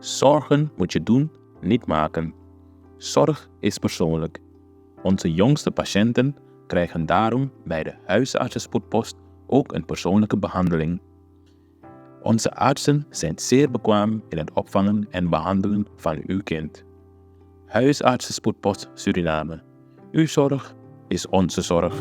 Zorgen moet je doen, niet maken. Zorg is persoonlijk. Onze jongste patiënten krijgen daarom bij de huisartsenspoedpost ook een persoonlijke behandeling. Onze artsen zijn zeer bekwaam in het opvangen en behandelen van uw kind. Huisartsenspoedpost Suriname. Uw zorg is onze zorg.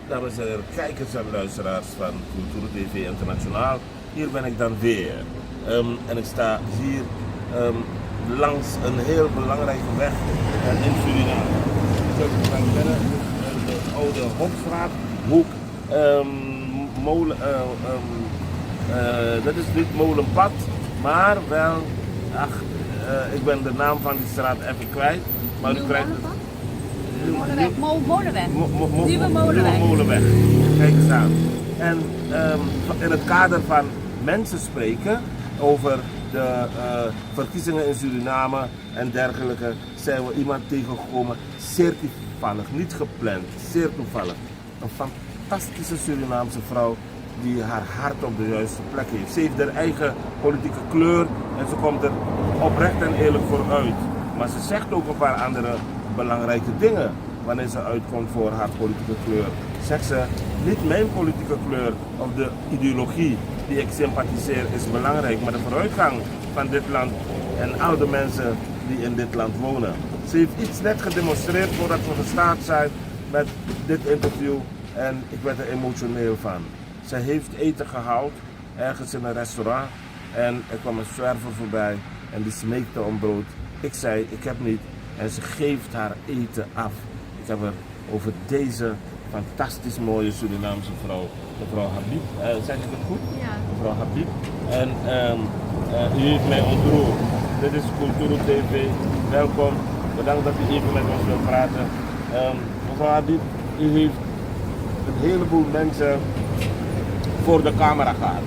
Dames en heren, kijkers en luisteraars van Cultuur TV Internationaal. Hier ben ik dan weer. En ik sta hier langs een heel belangrijke weg in Suriname. Ik ben binnen de oude Hofstraat, hoek, dat is niet Molenpad, maar wel, ik ben de naam van die straat even kwijt. Maar u krijgt het. Molenweg. Nieuwe Molenweg. Kijk eens aan. En in het kader van mensen spreken over de verkiezingen in Suriname en dergelijke, zijn we iemand tegengekomen, zeer toevallig, niet gepland, zeer toevallig. Een fantastische Surinaamse vrouw die haar hart op de juiste plek heeft. Ze heeft haar eigen politieke kleur en ze komt er oprecht en eerlijk vooruit. Maar ze zegt ook een paar andere belangrijke dingen wanneer ze uitkomt voor haar politieke kleur. Zegt ze, niet mijn politieke kleur of de ideologie die ik sympathiseer is belangrijk, maar de vooruitgang van dit land en al de mensen die in dit land wonen. Ze heeft iets net gedemonstreerd voordat we gestart zijn met dit interview en ik werd er emotioneel van. Ze heeft eten gehaald ergens in een restaurant en er kwam een zwerver voorbij en die smeekte om brood. Ik zei, ik heb niet. En ze geeft haar eten af. Ik heb er over deze fantastisch mooie Surinaamse vrouw, mevrouw Habib. Zeg ik het goed? Ja. Mevrouw Habib. En u heeft mij ontroerd. Dit is Cultuur TV. Welkom. Bedankt dat u even met ons wilt praten. Mevrouw Habib, u heeft een heleboel mensen voor de camera gehad.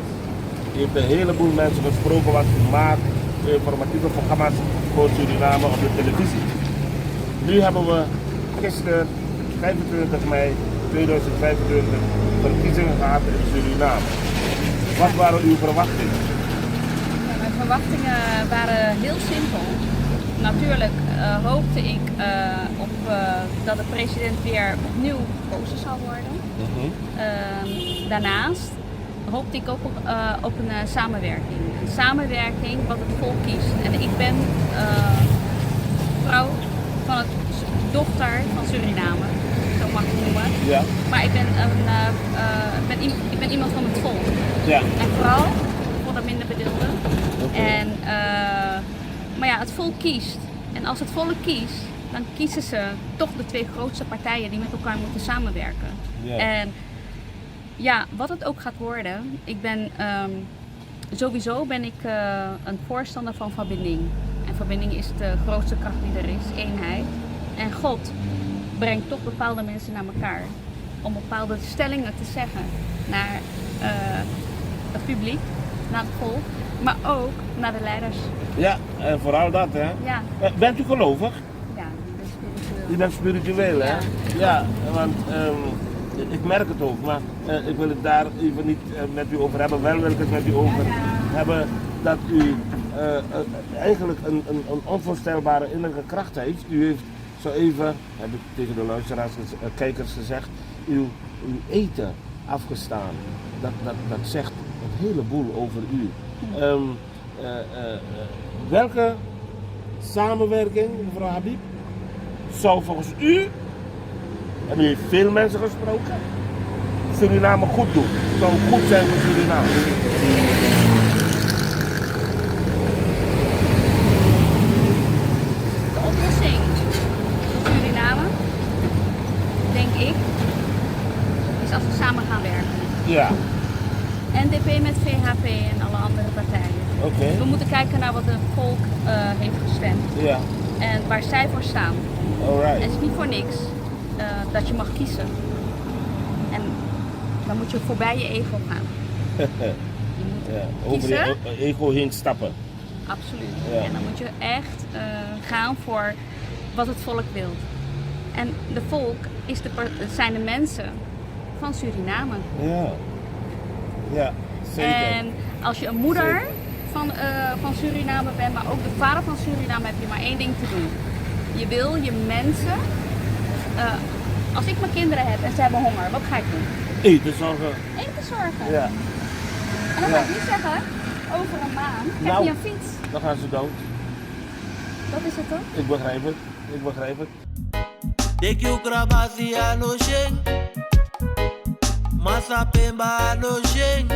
U heeft een heleboel mensen gesproken wat u maakt, informatieve programma's voor Suriname op de televisie. Nu hebben we gisteren, 25 mei 2025, verkiezingen gehad in Suriname. Wat waren uw verwachtingen? Ja, mijn verwachtingen waren heel simpel. Natuurlijk hoopte ik dat de president weer opnieuw gekozen zou worden. Daarnaast hoopte ik ook op een samenwerking. Een samenwerking wat het volk kiest. En ik ben vrouw van het dochter van Suriname, zo mag ik het noemen. Ja. Maar ik ben iemand van het volk. Ja. En vooral voor de minder bedeelden. Okay. Maar ja, het volk kiest. En als het volk kiest, dan kiezen ze toch de twee grootste partijen die met elkaar moeten samenwerken. Ja. En ja, wat het ook gaat worden, sowieso ben ik een voorstander van verbinding. En verbinding is de grootste kracht die er is, eenheid. En God brengt toch bepaalde mensen naar elkaar om bepaalde stellingen te zeggen naar het publiek, naar het volk, maar ook naar de leiders. Ja, en vooral dat, hè? Ja. Bent u gelovig? Ja, ik ben spiritueel. U bent spiritueel, hè? Ja. Ja, want ik merk het ook, maar ik wil het daar even niet met u over hebben. Wel wil ik het met u over hebben dat u eigenlijk een onvoorstelbare innerlijke kracht heeft. U heeft zo even, heb ik tegen de luisteraars, kijkers gezegd, uw eten afgestaan. Dat zegt een heleboel over u. Welke samenwerking, mevrouw Habib, zou volgens u, en u heeft veel mensen gesproken, Suriname goed doen? Zou goed zijn voor Suriname? De oplossing voor Suriname, denk ik, is als we samen gaan werken. Ja. NDP met VHP en alle andere partijen. Oké. We moeten kijken naar wat het volk heeft gestemd. Ja. En waar zij voor staan. Alright. En het is niet voor niks dat je mag kiezen. En dan moet je voorbij je ego gaan. Je moet Ja, over kiezen. je ego heen stappen. Absoluut. Ja. En dan moet je echt gaan voor wat het volk wil. En de volk zijn de mensen van Suriname. Ja. Ja, zeker. En als je een moeder van Suriname bent, maar ook de vader van Suriname, heb je maar één ding te doen. Je wil je mensen, als ik mijn kinderen heb en ze hebben honger, wat ga ik doen? Eten zorgen. Eten zorgen. Ja. En dan ga ik niet zeggen, over een maand heb Nou. je een fiets. Dan gaan ze dood. Dat is het toch? Ik begrijp het. Ik begrijp het. Dek you krabasi ano sheng Masa pemba ano sheng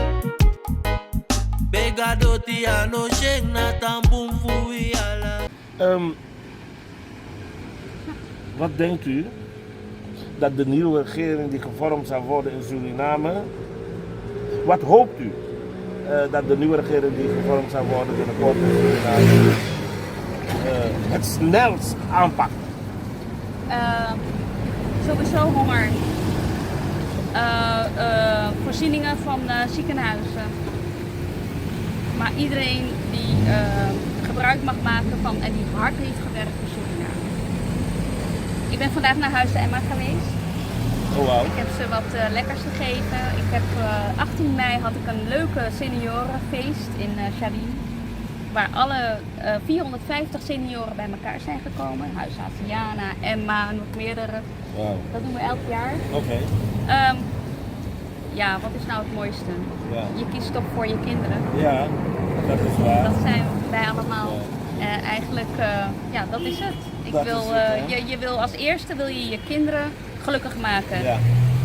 Bega doti ano sheng Na tambum fui ala Wat denkt u dat de nieuwe regering die gevormd zal worden in Suriname, wat hoopt u dat de nieuwe regering die gevormd zal worden binnenkort in Suriname het snelst aanpakt? Sowieso honger. Voorzieningen van ziekenhuizen. Maar iedereen die gebruik mag maken van en die hard heeft gewerkt voor Suriname. Ik ben vandaag naar Huis de Emma geweest. Oh wow. Ik heb ze wat lekkers gegeven. Ik heb 18 mei had ik een leuke seniorenfeest in Chavin. Waar alle 450 senioren bij elkaar zijn gekomen. Huis Asiana, Emma, nog meerdere. Wow. Dat doen we elk jaar. Oké. Ja, wat is nou het mooiste? Ja. Je kiest toch voor je kinderen. Ja, dat is waar. Dat zijn wij allemaal. Eigenlijk, ja, dat is het. Dat is het, je wil als eerste wil je je kinderen gelukkig maken. Ja,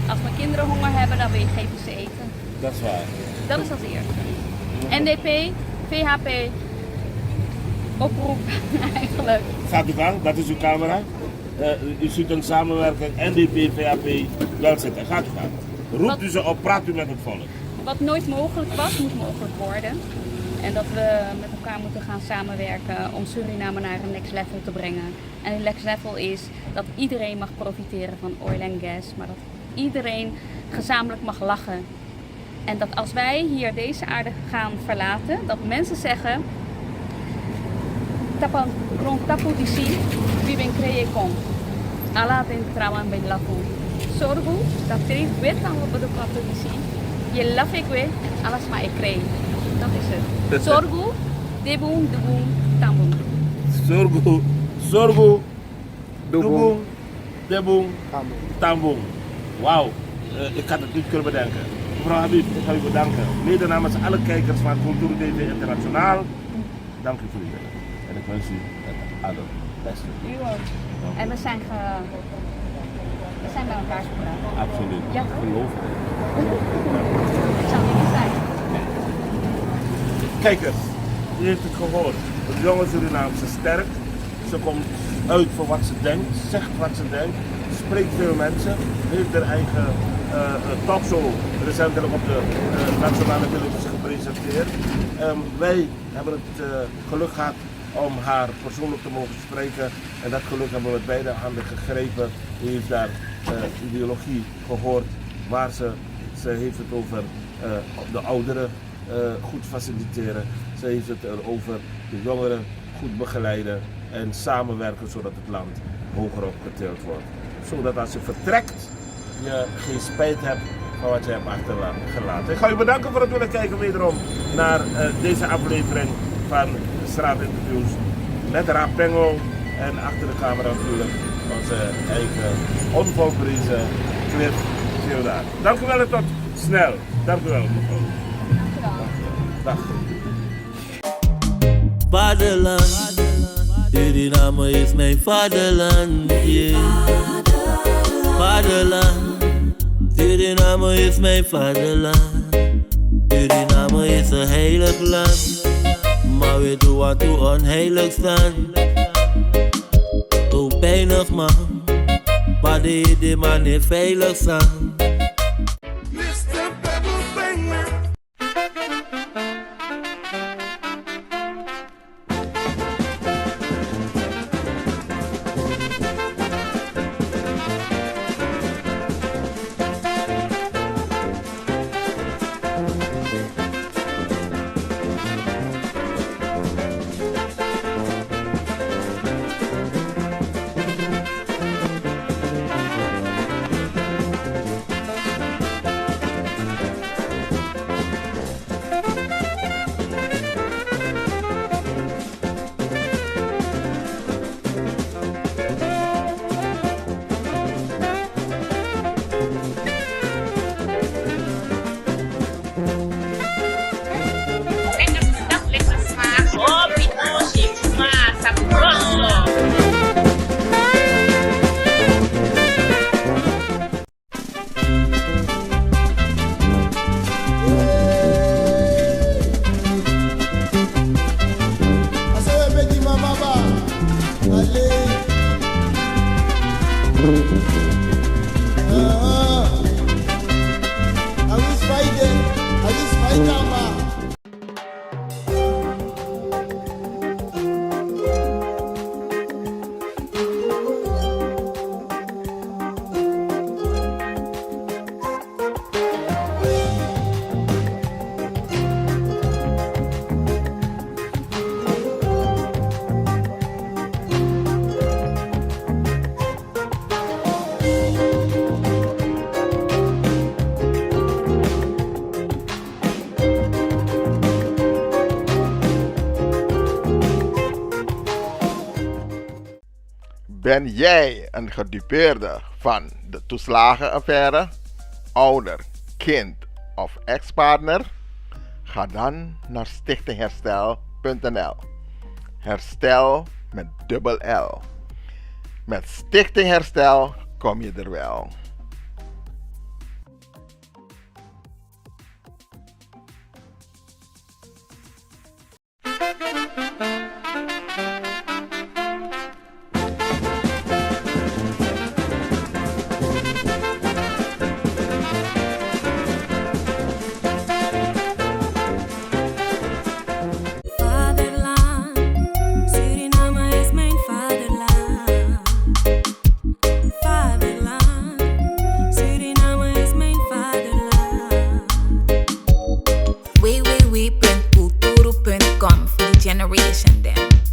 Als mijn kinderen honger hebben, dan wil je geven ze eten. dat is waar. Dat is als eerste. NDP, VHP, oproep eigenlijk. Gaat u gang, dat is uw camera. U ziet een samenwerking NDP, VHP, wel zitten. Gaat u gang. Roept u ze op, praat u met het volk. Wat nooit mogelijk was, moet mogelijk worden. En dat we met elkaar moeten gaan samenwerken om Suriname naar een next level te brengen. En een next level is dat iedereen mag profiteren van oil en gas, maar dat iedereen gezamenlijk mag lachen. En dat als wij hier deze aarde gaan verlaten, dat mensen zeggen: Tapan kron tapu disi, wie ben kreye kon. Ala ben trawan ben lafu. Sorgu, dat kreeg wetan op de tapu disi. Je laf ik we, alles maar ik kreeg. Dat is het. Sorgu, deboom, deboom, tamboom. Sorgu, Dubung, Debung, Tambung. Wauw, ik had het niet kunnen bedenken. Mevrouw Habib, ik ga u bedanken. Mede namens alle kijkers van Cultuur TV Internationaal. Dank u voor uw werk. En ik wens u het allerbeste. U ook. En we zijn bij elkaar gepraat. Absoluut. Ja, toch? Geloof me. Het zou niet zijn. Kijkers, u heeft het gehoord. De jonge Surinaamse sterk. Ze komt uit voor wat ze denkt, zegt wat ze denkt, spreekt veel mensen, heeft haar eigen talkshow recentelijk op de nationale televisie gepresenteerd. Wij hebben het geluk gehad om haar persoonlijk te mogen spreken en dat geluk hebben we met beide handen gegrepen. U heeft daar ideologie gehoord waar ze heeft het over de ouderen goed faciliteren. Ze heeft het erover de jongeren goed begeleiden en samenwerken zodat het land hoger opgetild wordt. Zodat als je vertrekt, je geen spijt hebt van wat je hebt achtergelaten. Ik ga u bedanken voor het willen kijken wederom naar deze aflevering van Straatinterviews met Raap Pengel en achter de camera natuurlijk onze eigen onvolprezen Cliff Theodaar. Dank u wel en tot snel. Dank u wel mevrouw. Dag. Vaderland, Suriname is mijn vaderland, yeah. Vaderland, Suriname is mijn vaderland. Suriname is een heilig land, maar we doen wat toe onheilig staan. Zo weinig man, maar de man is veilig staan. Ben jij een gedupeerde van de toeslagenaffaire, ouder, kind of ex-partner? Ga dan naar stichtingherstel.nl. Herstel met dubbel L. Met Stichting Herstel kom je er wel. www.culturo.com voor de generation them.